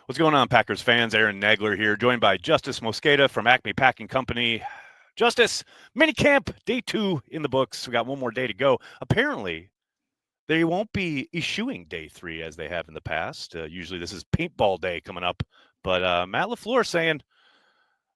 What's going on, Packers fans? Aaron Nagler here, joined by Justis Mosqueda from ACME Packing Company. Justis, minicamp, day 2 in the books. We got one more day to go. Apparently, they won't be issuing day 3 as they have in the past. Usually this is paintball day coming up. But Matt LaFleur saying,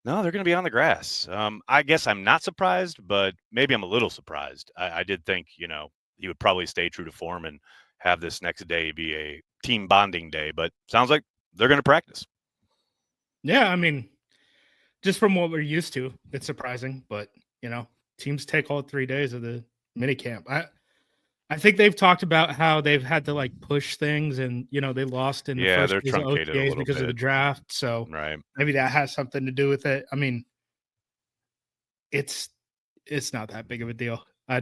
no, they're going to be on the grass. I guess I'm not surprised, but maybe I'm a little surprised. I did think, he would probably stay true to form and have this next day be a team bonding day. But sounds like they're going to practice. Yeah, I mean, just from what we're used to, it's surprising, but teams take all 3 days of the mini camp. I think they've talked about how they've had to push things, and they lost in the Yeah, first they're days of truncated a OTAs little because of the bit. draft. So Right. maybe that has something to do with it. I mean, it's not that big of a deal. I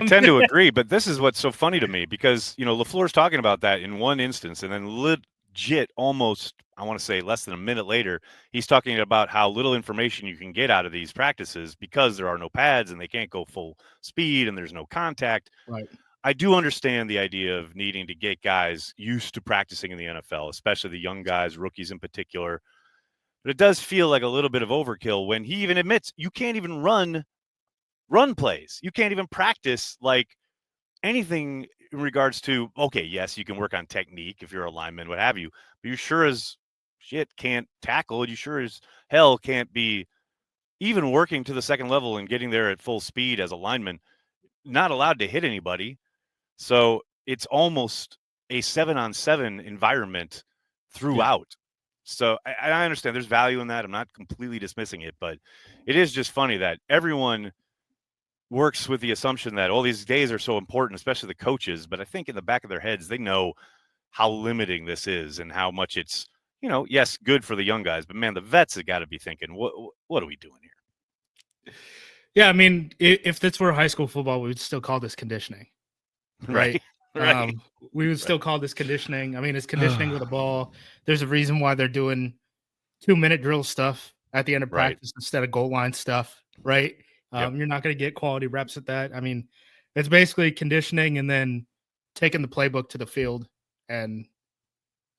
tend to agree, but this is what's so funny to me because, LaFleur's talking about that in one instance, and then legit almost, I want to say less than a minute later, he's talking about how little information you can get out of these practices because there are no pads and they can't go full speed and there's no contact. Right. I do understand the idea of needing to get guys used to practicing in the NFL, especially the young guys, rookies in particular. But it does feel like a little bit of overkill when he even admits you can't even run plays. You can't even practice anything in regards to, okay, yes, you can work on technique if you're a lineman, what have you, but you sure as shit can't tackle. You sure as hell can't be even working to the second level and getting there at full speed as a lineman, not allowed to hit anybody. So it's almost a 7-on-7 environment throughout. Yeah. So I understand there's value in that. I'm not completely dismissing it, but it is just funny that everyone works with the assumption that all these days are so important, especially the coaches. But I think in the back of their heads, they know how limiting this is and how much it's, yes, good for the young guys. But, man, the vets have got to be thinking, what are we doing here? Yeah, I mean, if this were high school football, we would still call this conditioning, right? Right. We would still call this conditioning. I mean, it's conditioning with a ball. There's a reason why they're doing 2-minute drill stuff at the end of practice instead of goal line stuff, right? You're not going to get quality reps at that. I mean, it's basically conditioning and then taking the playbook to the field. And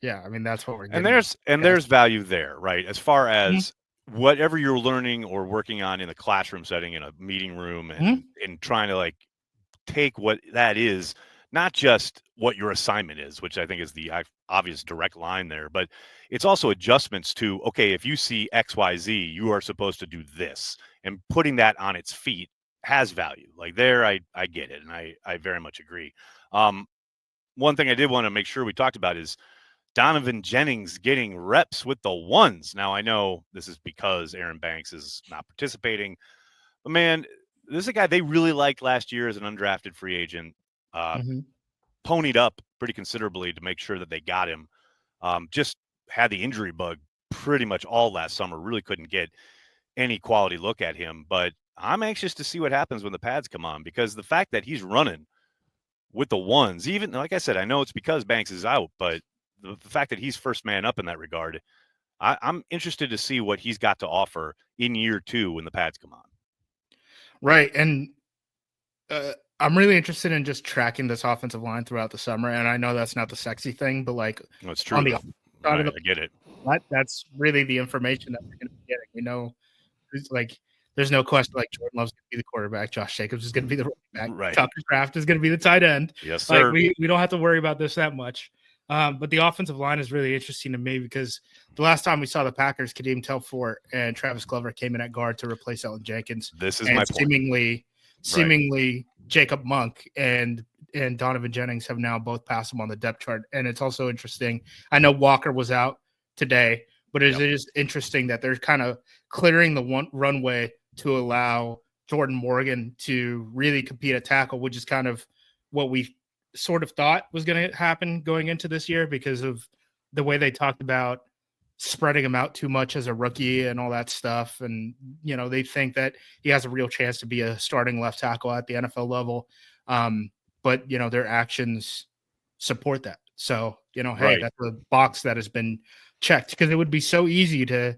yeah, I mean, that's what we're getting. And there's value there, right? As far as whatever you're learning or working on in the classroom setting, in a meeting room, and trying to take what that is, not just what your assignment is, which I think is the obvious direct line there, but it's also adjustments to, okay, if you see XYZ, you are supposed to do this, and putting that on its feet has value. I get it. And I very much agree. One thing I did want to make sure we talked about is Donovan Jennings getting reps with the ones. Now, I know this is because Aaron Banks is not participating, but man, this is a guy they really liked last year as an undrafted free agent. Ponied up pretty considerably to make sure that they got him. Just had the injury bug pretty much all last summer. Really couldn't get any quality look at him. But I'm anxious to see what happens when the pads come on, because the fact that he's running with the ones, even like I said, I know it's because Banks is out, but the fact that he's first man up in that regard, I'm interested to see what he's got to offer in year 2 when the pads come on. Right. And I'm really interested in just tracking this offensive line throughout the summer. And I know that's not the sexy thing, but it's true. I get it. That's really the information that we're going to be getting. There's no question Jordan Love's going to be the quarterback. Josh Jacobs is going to be the running back. Right. Tucker Kraft is going to be the tight end. Yes, sir. We don't have to worry about this that much. But the offensive line is really interesting to me because the last time we saw the Packers, Kadeem Telfort and Travis Glover came in at guard to replace Elton Jenkins. This is my point. Seemingly Jacob Monk and Donovan Jennings have now both passed him on the depth chart. And it's also interesting. I know Walker was out today, but it is interesting that they're kind of clearing the runway to allow Jordan Morgan to really compete at tackle, which is kind of what we sort of thought was going to happen going into this year because of the way they talked about spreading him out too much as a rookie and all that stuff. And, they think that he has a real chance to be a starting left tackle at the NFL level. But, their actions support that. So, hey, that's a box that has been checked, because it would be so easy to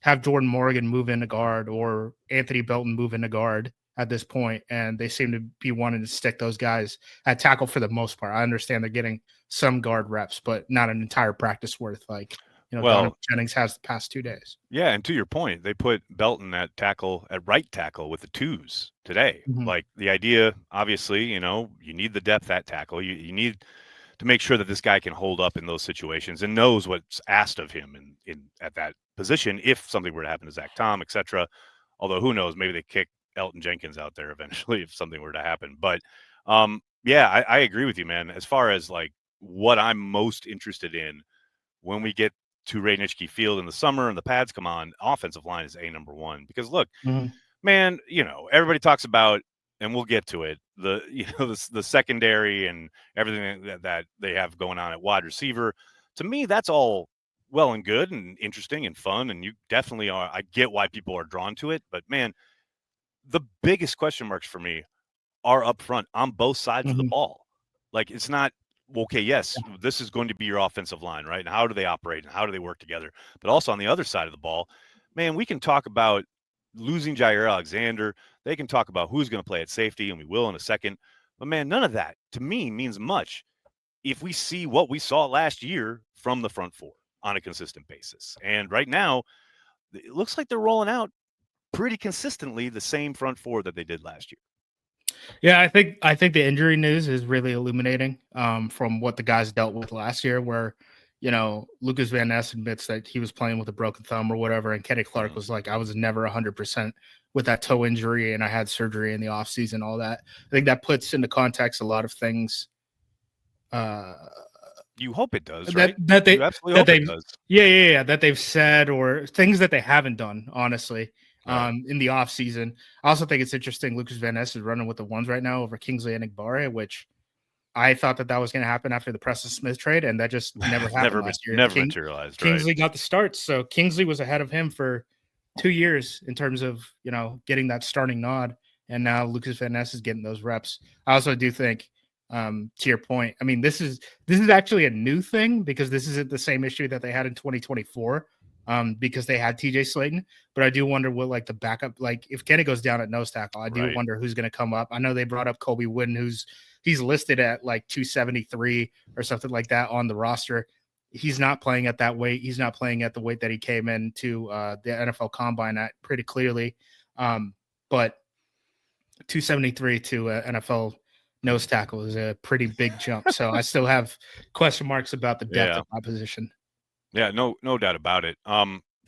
have Jordan Morgan move into guard or Anthony Belton move into guard at this point, and they seem to be wanting to stick those guys at tackle for the most part. I understand they're getting some guard reps, but not an entire practice worth like Donovan Well, Jennings has the past 2 days. yeah, and to your point, they put Belton at right tackle with the twos today. Like the idea, obviously, you need the depth at tackle. You need to make sure that this guy can hold up in those situations and knows what's asked of him in at that position if something were to happen to Zach Tom, etc. Although who knows, maybe they kick Elton Jenkins out there eventually if something were to happen. But yeah, I agree with you, man. As far as like what I'm most interested in when we get to Radnitschke Field in the summer and the pads come on, offensive line is number one. Because look, man, everybody talks about, and we'll get to it, the secondary and everything that they have going on at wide receiver. To me, that's all well and good and interesting and fun, and you definitely are. I get why people are drawn to it, but man, the biggest question marks for me are up front on both sides of the ball. Like, it's not okay. Yes, this is going to be your offensive line, right? And how do they operate and how do they work together? But also on the other side of the ball, man, we can talk about losing Jair Alexander. They can talk about who's going to play at safety, and we will in a second. But man, none of that to me means much if we see what we saw last year from the front four on a consistent basis. And right now, it looks like they're rolling out pretty consistently the same front four that they did last year. Yeah, I think the injury news is really illuminating from what the guys dealt with last year, where Lucas Van Ness admits that he was playing with a broken thumb or whatever, and Kenny Clark was like, I was never 100% with that toe injury, and I had surgery in the offseason, all that. I think that puts into context a lot of things. You hope it does, right? You absolutely hope it does. Yeah, that they've said or things that they haven't done, honestly. Right. In the off season. I also think it's interesting. Lucas Van Ness is running with the ones right now over Kingsley Enagbare, which I thought that was going to happen after the Preston Smith trade, and that just never happened last year. Never materialized. Kingsley right. got the starts, so Kingsley was ahead of him for 2 years in terms of getting that starting nod, and now Lucas Van Ness is getting those reps. I also do think, to your point, I mean this is actually a new thing because this isn't the same issue that they had in 2024. Because they had TJ Slayton, but I do wonder what like the backup, like if Kenny goes down at nose tackle, I do wonder who's going to come up. I know they brought up Kobe Wooden, he's listed at like 273 or something like that on the roster. He's not playing at that weight. He's not playing at the weight that he came into the NFL Combine at pretty clearly. But 273 to NFL nose tackle is a pretty big jump. So I still have question marks about the depth of my position. Yeah, no doubt about it.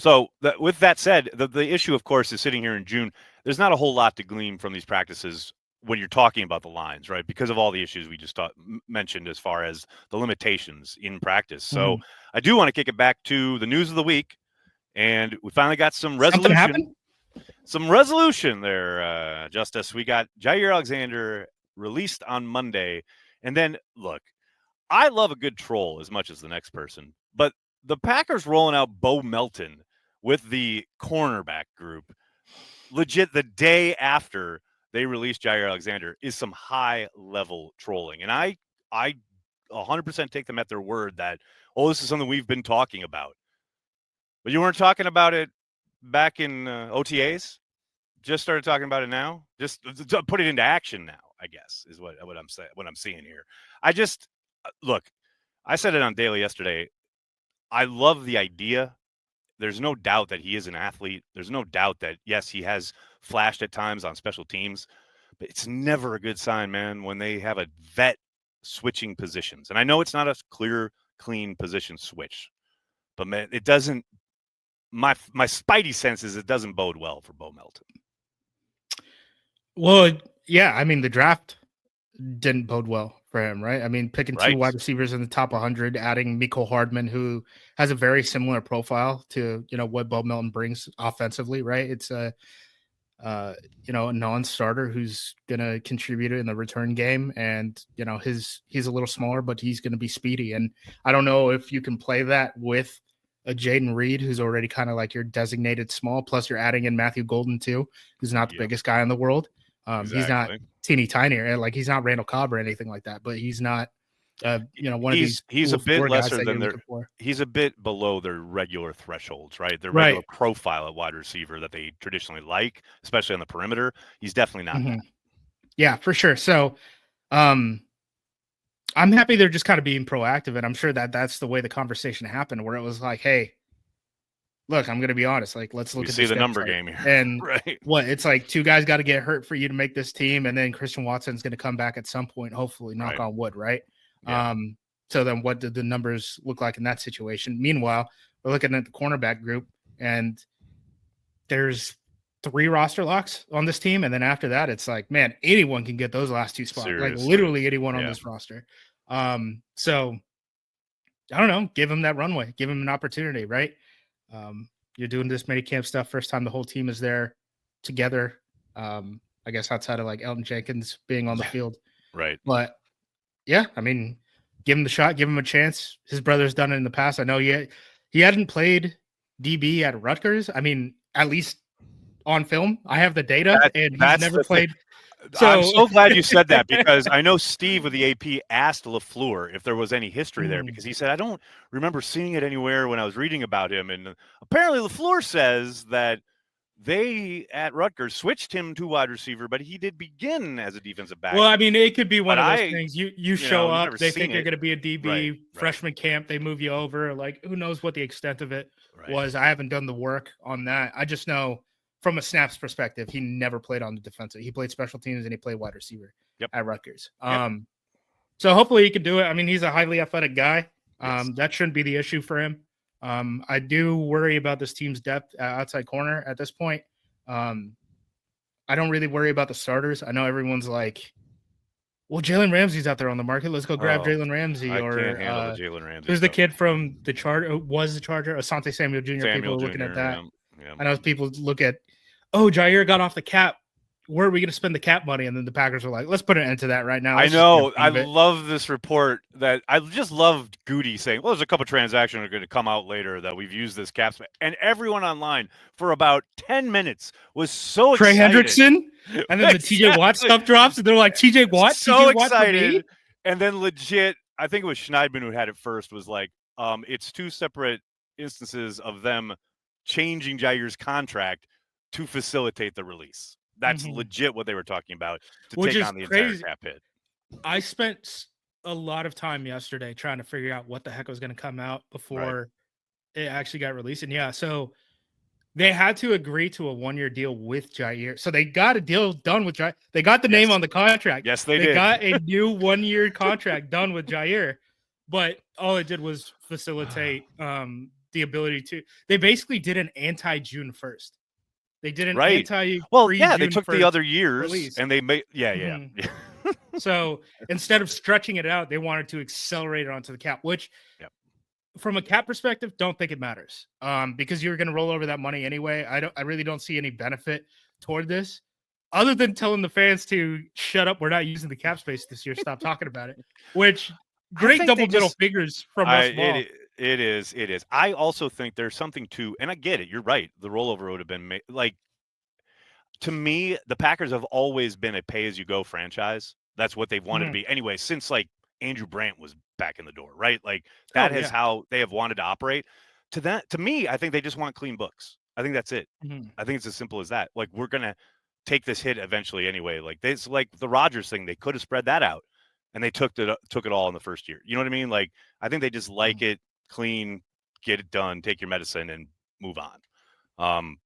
So with that said, the issue, of course, is sitting here in June. There's not a whole lot to glean from these practices when you're talking about the lines, right? Because of all the issues we just mentioned as far as the limitations in practice. So I do want to kick it back to the news of the week, and we finally got some resolution. Some resolution there, Justis. We got Jair Alexander released on Monday, and then look, I love a good troll as much as the next person, but the Packers rolling out Bo Melton with the cornerback group legit the day after they released Jair Alexander is some high level trolling. And I 100% take them at their word that, this is something we've been talking about. But you weren't talking about it back in OTAs? Just started talking about it now? Just to put it into action now, I guess, is what I'm saying, what I'm seeing here. I just, look, I said it on Daily yesterday. I love the idea. There's no doubt that he is an athlete. There's no doubt that, yes, he has flashed at times on special teams, but it's never a good sign, man, when they have a vet switching positions. And I know it's not a clear, clean position switch, but man, it doesn't, my spidey sense is it doesn't bode well for Bo Melton. Well, yeah, I mean, the draft didn't bode well for him, right? I mean, picking two wide receivers in the top 100, adding Mecole Hardman, who has a very similar profile to, what Bo Melton brings offensively, right? It's a non-starter who's going to contribute in the return game. And, he's a little smaller, but he's going to be speedy. And I don't know if you can play that with a Jaden Reed, who's already kind of like your designated small, plus you're adding in Matthew Golden too, who's not the biggest guy in the world. Exactly. He's not teeny tiny, like he's not Randall Cobb or anything like that, but he's not, one of these. He's a bit lesser than he's a bit below their regular thresholds, right? Their regular profile at wide receiver that they traditionally like, especially on the perimeter. He's definitely not that. Yeah, for sure. So, I'm happy they're just kind of being proactive, and I'm sure that that's the way the conversation happened, where it was like, hey, look, I'm going to be honest. Like, let's look We at see this the depth number chart. game here. And Right. what it's like, 2 guys got to get hurt for you to make this team, and then Christian Watson's going to come back at some point, hopefully, knock Right. on wood, right? Yeah. So then what did the numbers look like in that situation? Meanwhile, we're looking at the cornerback group, and there's 3 roster locks on this team, and then after that, it's like, man, anyone can get those last 2 spots, like Seriously. literally anyone on Yeah. this roster. So I don't know, give him that runway, give him an opportunity, right? You're doing this minicamp stuff, first time the whole team is there together. I guess outside of like Elton Jenkins being on the field. Right. But yeah, I mean, give him the shot, give him a chance. His brother's done it in the past. I know he hadn't played DB at Rutgers. I mean, at least on film. I have the data, and he's never played. I'm So so glad you said that, because I know Steve with the AP asked LaFleur if there was any history there, because he said, I don't remember seeing it anywhere when I was reading about him. And apparently LaFleur says that they at Rutgers switched him to wide receiver, but he did begin as a defensive back. well, I mean, it could be one But of those things. You show up, they think you're going to be a DB, Right. freshman camp, they move you over. Like, who knows what the extent of it Right. was? I haven't done the work on that. I just know from a snaps perspective, he never played on the defensive. He played special teams and he played wide receiver at Rutgers. So hopefully he can do it. I mean, he's a highly athletic guy. Yes. That shouldn't be the issue for him. I do worry about this team's depth outside corner at this point. I don't really worry about the starters. I know everyone's like, well, Jalen Ramsey's out there on the market. Let's go grab Jalen Ramsey. I can't handle the Jalen Ramsey. Who's the kid from the Charger? Was the Charger? Asante Samuel Jr. People are looking at that. Yeah. I know people look at, oh, Jair got off the cap. Where are we going to spend the cap money? And then the Packers are like, let's put an end to that right now. I know. I love this report that I just loved Goody saying, well, there's a couple transactions that are going to come out later that we've used this cap space. And everyone online for about 10 minutes was so Trey excited. Hendrickson. And then the TJ Watt stuff drops. And they're like, TJ Watt? So TJ excited. Watt and then legit, I think it was Schneidman who had it first, was like, it's 2 separate instances of them changing Jair's contract to facilitate the release. That's legit what they were talking about, to take on the entire cap hit. I spent a lot of time yesterday trying to figure out what the heck was going to come out before it actually got released. And so they had to agree to a 1-year deal with Jair. So they got a deal done with Jair. They got the name on the contract. Yes, they did. They got a new 1-year contract done with Jair. But all it did was facilitate the ability to. They basically did an anti-June 1st. They did an anti. Well, yeah, they took the other years release. And they made. So instead of stretching it out, they wanted to accelerate it onto the cap, which from a cap perspective, don't think it matters because you're going to roll over that money anyway. I really don't see any benefit toward this other than telling the fans to shut up. We're not using the cap space this year. Stop talking about it, which great double middle figures from us. It is. I also think there's something to, and I get it. You're right. The rollover would have been like, to me, the Packers have always been a pay-as-you-go franchise. That's what they've wanted to be anyway, since like Andrew Brandt was back in the door, right? Like that is how they have wanted to operate. To me, I think they just want clean books. I think that's it. I think it's as simple as that. Like, we're gonna take this hit eventually anyway. Like this, like the Rodgers thing, they could have spread that out, and they took it all in the first year. You know what I mean? Like, I think they just like it clean, get it done, take your medicine, and move on.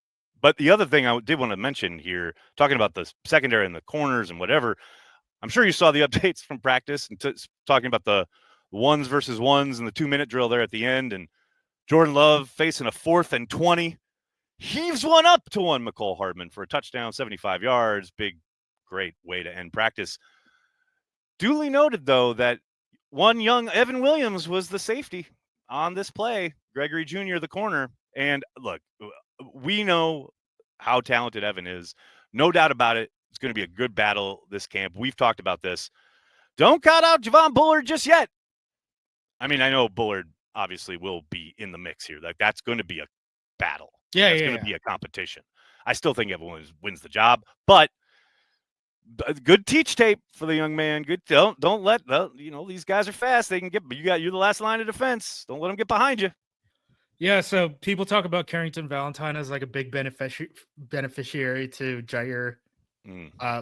But the other thing I did want to mention here, talking about the secondary and the corners and whatever, I'm sure you saw the updates from practice and talking about the ones versus ones and the 2-minute drill there at the end. And Jordan Love facing a 4th and 20, heaves one up to one McCole Hardman for a touchdown, 75 yards. Big, great way to end practice. Duly noted, though, that one young Evan Williams was the safety on this play. Gregory Jr., the corner. And look, we know how talented Evan is. No doubt about it. It's going to be a good battle this camp. We've talked about this. Don't count out Javon Bullard just yet. I mean, I know Bullard obviously will be in the mix here. Like, that's going to be a battle. That's going to be a competition. I still think Evan wins the job, but good teach tape for the young man. Good. Don't let these guys are fast. They can get. You're the last line of defense. Don't let them get behind you. Yeah, so people talk about Carrington Valentine as like a big beneficiary to Jair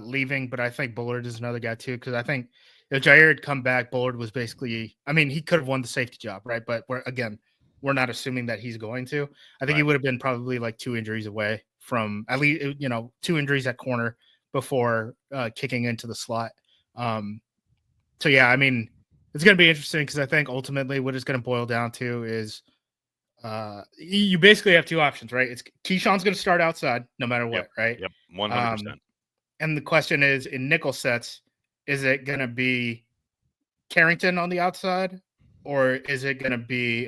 leaving, but I think Bullard is another guy too, because I think if Jair had come back, Bullard was basically, I mean, he could have won the safety job, right? But we're not assuming that he's going to. I think he would have been probably like 2 injuries away from at least, 2 injuries at corner before kicking into the slot. So yeah, I mean, it's going to be interesting because I think ultimately what it's going to boil down to is you basically have 2 options, right? It's Keyshawn's going to start outside no matter what, right? Yep, 100%. And the question is, in nickel sets, is it going to be Carrington on the outside, or is it going to be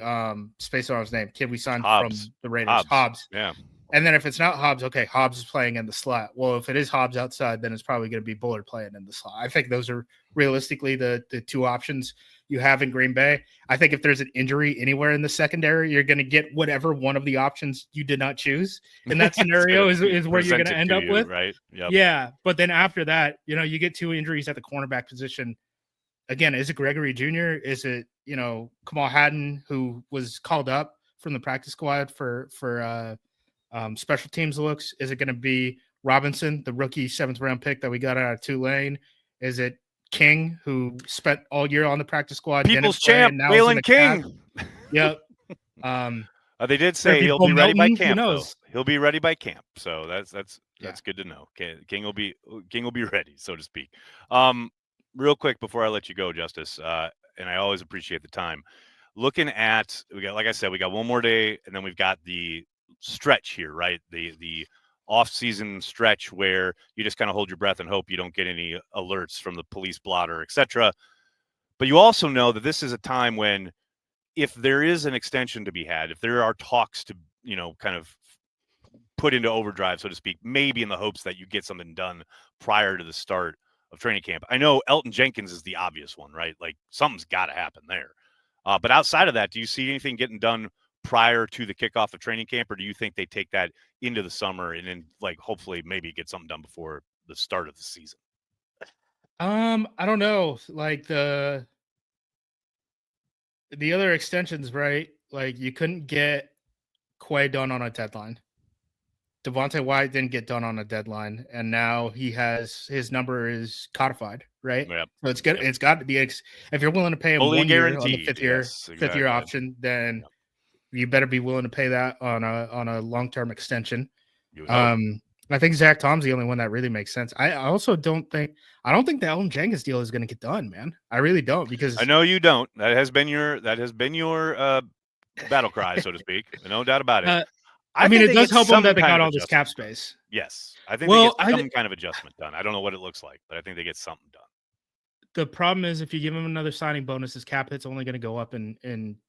space on his name? Kid we signed from the Raiders, Hobbs. Yeah. And then if it's not Hobbs, okay, Hobbs is playing in the slot. Well, if it is Hobbs outside, then it's probably going to be Bullard playing in the slot. I think those are realistically the 2 options you have in Green Bay. I think if there's an injury anywhere in the secondary, you're going to get whatever one of the options you did not choose. In that scenario is where you're going to end up with. Right. Yep. Yeah. But then after that, you get 2 injuries at the cornerback position. Again, is it Gregory Jr.? Is it, Kamal Haddon, who was called up from the practice squad for special teams looks? Is it going to be Robinson, the rookie 7th round pick that we got out of Tulane? Is it King, who spent all year on the practice squad? People's champ, Waylon King. Yep. They did say he'll be ready by camp. Though. He'll be ready by camp, so that's good to know. King will be ready, so to speak. Real quick before I let you go, Justis, and I always appreciate the time. Looking at, like I said, we got one more day, and then we've got the stretch here, right? The off-season stretch where you just kind of hold your breath and hope you don't get any alerts from the police blotter, etc. But you also know that this is a time when, if there is an extension to be had, if there are talks to, kind of put into overdrive, so to speak, maybe in the hopes that you get something done prior to the start of training camp. I know Elton Jenkins is the obvious one, right? Like something's got to happen there. But outside of that, do you see anything getting done prior to the kickoff of training camp, or do you think they take that into the summer and then hopefully maybe get something done before the start of the season? I don't know. Like the other extensions, right? Like you couldn't get Quay done on a deadline. Devontae White didn't get done on a deadline, and now his number is codified, right? Yep. So it's good. Yep. It's got to be. If you're willing to pay him fully 1 guaranteed. Year on the fifth year option, then you better be willing to pay that on a long-term extension. I think Zach Tom's the only one that really makes sense. I also don't think the Elton Jenkins deal is going to get done, man. I really don't, because I know you don't. That has been your battle cry, so to speak. No doubt about it. I mean, it does help them that they got all this cap space. Yes. I think they get some kind of adjustment done. I don't know what it looks like, but I think they get something done. The problem is if you give him another signing bonus, his cap hit's only going to go up in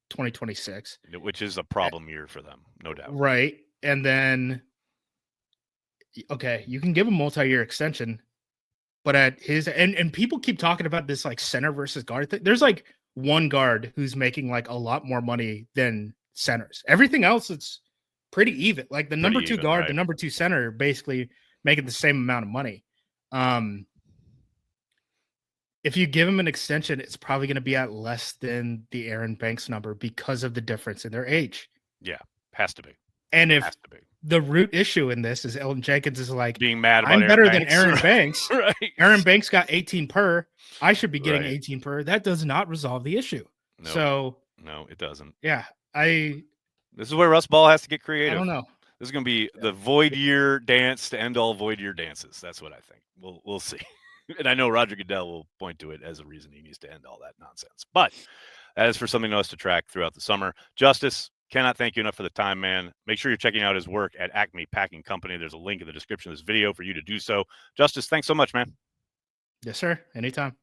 2026. Which is a problem year for them, no doubt. Right. And then, okay, you can give him a multi-year extension, but at his – and people keep talking about this like center versus guard thing. There's like one guard who's making like a lot more money than centers. Everything else, it's pretty even. Like the number 2 guard, right? The number 2 center basically making the same amount of money. If you give him an extension, it's probably going to be at less than the Aaron Banks number because of the difference in their age. Yeah, has to be. And if the root issue in this is Elton Jenkins is like being mad about I'm Aaron better Banks. than Aaron Banks. Right. Aaron Banks got 18 per. I should be getting 18 per. That does not resolve the issue. No, so no, it doesn't. Yeah, this is where Russ Ball has to get creative. I don't know. This is going to be the void year dance to end all void year dances. That's what I think. We'll see. And I know Roger Goodell will point to it as a reason he needs to end all that nonsense. But that is for something else to track throughout the summer. Justis, cannot thank you enough for the time, man. Make sure you're checking out his work at ACME Packing Company. There's a link in the description of this video for you to do so. Justis, thanks so much, man. Yes, sir. Anytime.